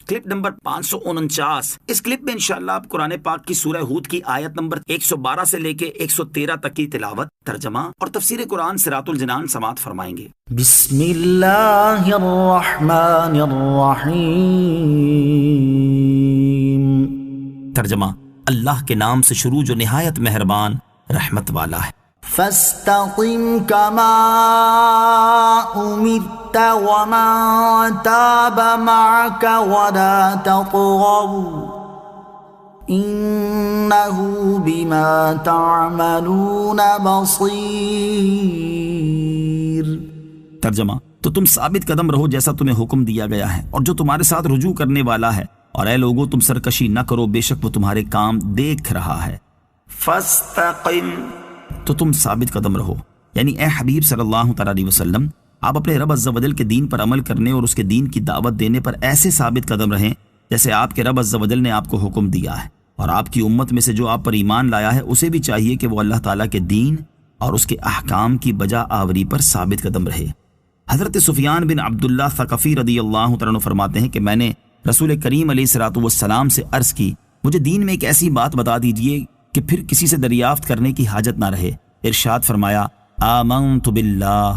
Clip number 549۔ اس clip میں انشاءاللہ آپ قرآن پاک کی سورہ ہود کی آیت نمبر 112 سے لے کے 113 تک کی تلاوت، ترجمہ اور تفسیر قرآن صراط الجنان سماعت فرمائیں گے۔ بسم اللہ الرحمن الرحیم۔ ترجمہ، اللہ کے نام سے شروع جو نہایت مہربان رحمت والا ہے۔ فاستقم كما أمرت ومن تاب معك ولا تطغوا إنه بما تعملون بصير۔ ترجمہ، تو تم ثابت قدم رہو جیسا تمہیں حکم دیا گیا ہے اور جو تمہارے ساتھ رجوع کرنے والا ہے، اور اے لوگو تم سرکشی نہ کرو، بے شک وہ تمہارے کام دیکھ رہا ہے۔ فاستقم، تو تم ثابت قدم رہو، یعنی اے حبیب صلی اللہ تعالیٰ علیہ وسلم، آپ اپنے رب عز و جل کے دین پر عمل کرنے اور اس کے دین کی دعوت دینے پر ایسے ثابت قدم رہیں جیسے آپ کے رب عز و جل نے آپ کو حکم دیا ہے، اور آپ کی امت میں سے جو آپ پر ایمان لایا ہے اسے بھی چاہیے کہ وہ اللہ تعالیٰ کے دین اور اس کے احکام کی بجا آوری پر ثابت قدم رہے۔ حضرت سفیان بن عبداللہ ثقفی رضی اللہ تعالیٰ عنہ فرماتے ہیں کہ میں نے رسول کریم علیہ الصلوۃ والسلام سے عرض کی، مجھے دین میں ایک ایسی بات بتا دیجئے کہ پھر کسی سے دریافت کرنے کی حاجت نہ رہے۔ ارشاد فرمایا، آمنت باللہ،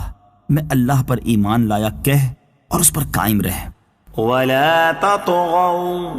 میں اللہ پر ایمان لایا کہہ اور اس پر قائم رہ۔ ولا تطغوا،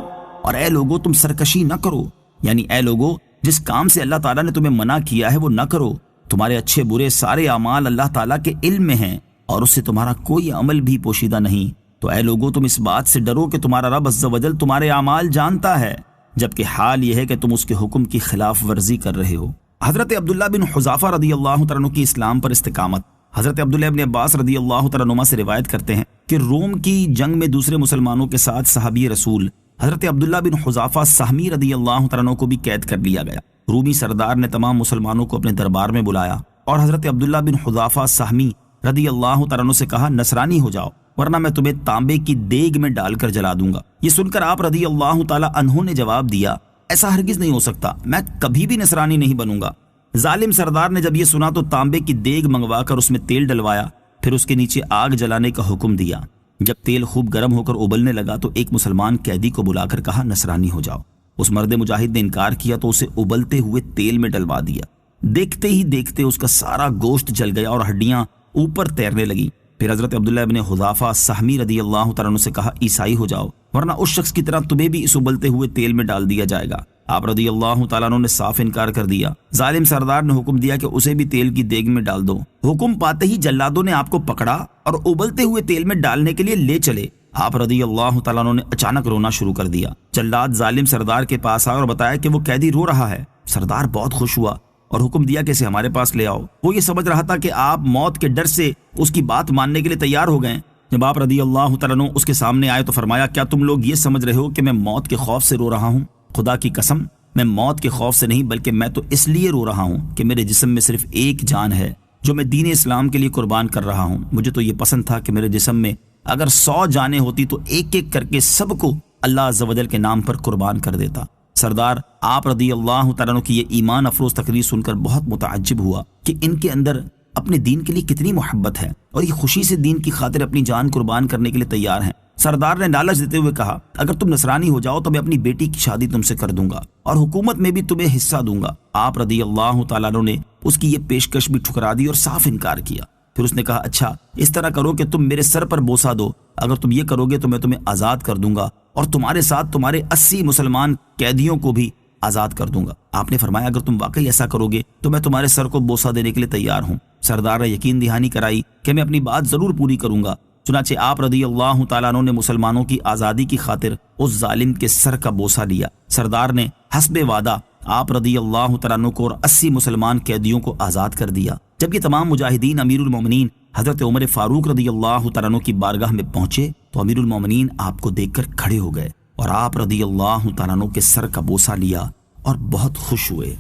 اور اے لوگو تم سرکشی نہ کرو، یعنی اے لوگو جس کام سے اللہ تعالیٰ نے تمہیں منع کیا ہے وہ نہ کرو۔ تمہارے اچھے برے سارے اعمال اللہ تعالیٰ کے علم میں ہیں اور اس سے تمہارا کوئی عمل بھی پوشیدہ نہیں۔ تو اے لوگو تم اس بات سے ڈرو کہ تمہارا رب عز و جل تمہارے اعمال جانتا ہے، جبکہ حال یہ ہے کہ تم اس کے حکم کی خلاف ورزی کر رہے ہو۔ حضرت عبداللہ بن حذافہ رضی اللہ تعالیٰ عنہ کی اسلام پر استقامت۔ حضرت عبداللہ بن عباس رضی اللہ تعالیٰ عنہ سے روایت کرتے ہیں کہ روم کی جنگ میں دوسرے مسلمانوں کے ساتھ صحابی رسول حضرت عبداللہ بن حذافہ سہمی رضی اللہ تعالیٰ عنہ کو بھی قید کر لیا گیا۔ رومی سردار نے تمام مسلمانوں کو اپنے دربار میں بلایا اور حضرت عبداللہ بن حذافہ سہمی رضی اللہ تعالیٰ عنہ سے کہا، نصرانی ہو جاؤ ورنہ میں تمہیں تانبے کی دیگ میں ڈال کر جلا دوں گا۔ یہ سن کر آپ رضی اللہ تعالیٰ عنہ نے جواب دیا، ایسا ہرگز نہیں ہو سکتا، میں کبھی بھی نصرانی نہیں بنوں گا۔ ظالم سردار نے جب یہ سنا تو تانبے کی دیگ منگوا کر اس میں تیل ڈلوایا، پھر اس کے نیچے آگ جلانے کا حکم دیا۔ جب تیل خوب گرم ہو کر ابلنے لگا تو ایک مسلمان قیدی کو بلا کر کہا، نصرانی ہو جاؤ۔ اس مرد مجاہد نے انکار کیا تو اسے ابلتے ہوئے تیل میں ڈلوا دیا۔ دیکھتے ہی دیکھتے اس کا سارا گوشت جل گیا اور ہڈیاں اوپر تیرنے لگی۔ پھر حضرت عبداللہ بن حذافہ سہمی رضی اللہ تعالیٰ عنہ سے کہا، عیسائی ہو جاؤ ورنہ اس شخص کی طرح تمہیں بھی اس ابلتے ہوئے تیل میں ڈال دیا جائے گا۔ آپ رضی اللہ تعالیٰ عنہ نے صاف انکار کر دیا۔ ظالم سردار نے حکم دیا کہ اسے بھی تیل کی دیگ میں ڈال دو۔ حکم پاتے ہی جلادوں نے آپ کو پکڑا اور ابلتے ہوئے تیل میں ڈالنے کے لیے لے چلے۔ آپ رضی اللہ تعالیٰ عنہ نے اچانک رونا شروع کر دیا۔ جلاد ظالم سردار کے پاس آیا اور بتایا کہ وہ قیدی رو رہا ہے۔ سردار بہت خوش ہوا اور حکم دیا کہ اسے ہمارے پاس لے آؤ۔ وہ یہ سمجھ رہا تھا کہ آپ موت کے ڈر سے اس کی بات ماننے کے لیے تیار ہو گئے۔ جب آپ رضی اللہ تعالیٰ عنہ اس کے سامنے آئے تو فرمایا، کیا تم لوگ یہ سمجھ رہے ہو کہ میں موت کے خوف سے رو رہا ہوں؟ خدا کی قسم میں موت کے خوف سے نہیں، بلکہ میں تو اس لیے رو رہا ہوں کہ میرے جسم میں صرف ایک جان ہے جو میں دین اسلام کے لیے قربان کر رہا ہوں۔ مجھے تو یہ پسند تھا کہ میرے جسم میں اگر 100 جانیں ہوتی تو ایک ایک کر کے سب کو اللہ عز و جل کے نام پر قربان کر دیتا۔ سردار آپ رضی اللہ تعالیٰ عنہ کی یہ ایمان افروز تقریر سن کر بہت متعجب ہوا کہ ان کے اندر اپنے دین کے لیے کتنی محبت ہے اور یہ خوشی سے دین کی خاطر اپنی جان قربان کرنے کے لیے تیار ہیں۔ سردار نے لالچ دیتے ہوئے کہا، اگر تم نصرانی ہو جاؤ تو میں اپنی بیٹی کی شادی تم سے کر دوں گا اور حکومت میں بھی تمہیں حصہ دوں گا۔ آپ رضی اللہ تعالیٰ عنہ نے اس کی یہ پیشکش بھی ٹھکرا دی اور صاف انکار کیا۔ پھر اس نے کہا، اچھا اس طرح کرو کہ تم میرے سر پر بوسہ دو، اگر تم یہ کرو گے تو میں تمہیں آزاد کر دوں گا اور تمہارے ساتھ تمہارے 80 مسلمان قیدیوں کو بھی آزاد کر دوں گا۔ آپ نے فرمایا، اگر تم واقعی ایسا کرو گے تو میں تمہارے سر کو بوسہ دینے کے لیے تیار ہوں۔ سردار نے یقین دہانی کرائی کہ میں اپنی بات ضرور پوری کروں گا۔ چنانچہ آپ رضی اللہ تعالیٰ عنہ نے مسلمانوں کی آزادی کی خاطر اس ظالم کے سر کا بوسہ لیا۔ سردار نے حسب وعدہ آپ رضی اللہ تعالیٰ عنہ کو اور 80 مسلمان قیدیوں کو آزاد کر دیا۔ جب یہ تمام مجاہدین امیر المومنین حضرت عمر فاروق رضی اللہ تعالیٰ عنہ کی بارگاہ میں پہنچے تو امیر المومنین آپ کو دیکھ کر کھڑے ہو گئے اور آپ رضی اللہ تعالیٰ عنہ کے سر کا بوسہ لیا اور بہت خوش ہوئے۔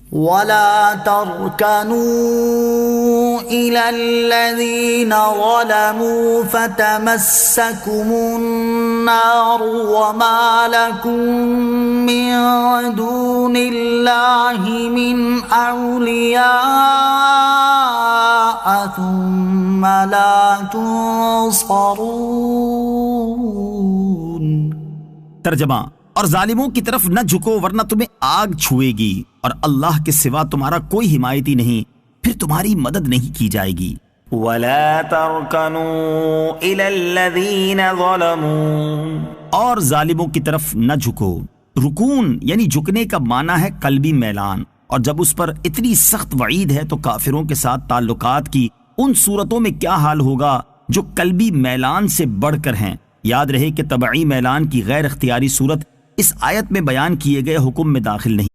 ولا تركنوا إلى الذين ظلموا فتمسكم النار وما لكم من دون الله من أولياء ثم لا تنصرون۔ ترجمہ: اور ظالموں کی طرف نہ جھکو ورنہ تمہیں آگ چھوئے گی، اور اللہ کے سوا تمہارا کوئی حمایتی نہیں، پھر تمہاری مدد نہیں کی جائے گی۔ وَلَا تَرْكَنُوا إِلَى الَّذِينَ ظَلَمُوا، اور ظالموں کی طرف نہ جھکو۔ رکون یعنی جھکنے کا معنی ہے قلبی میلان، اور جب اس پر اتنی سخت وعید ہے تو کافروں کے ساتھ تعلقات کی ان صورتوں میں کیا حال ہوگا جو قلبی میلان سے بڑھ کر ہیں۔ یاد رہے کہ طبعی میلان کی غیر اختیاری صورت اس آیت میں بیان کیے گئے حکم میں داخل نہیں۔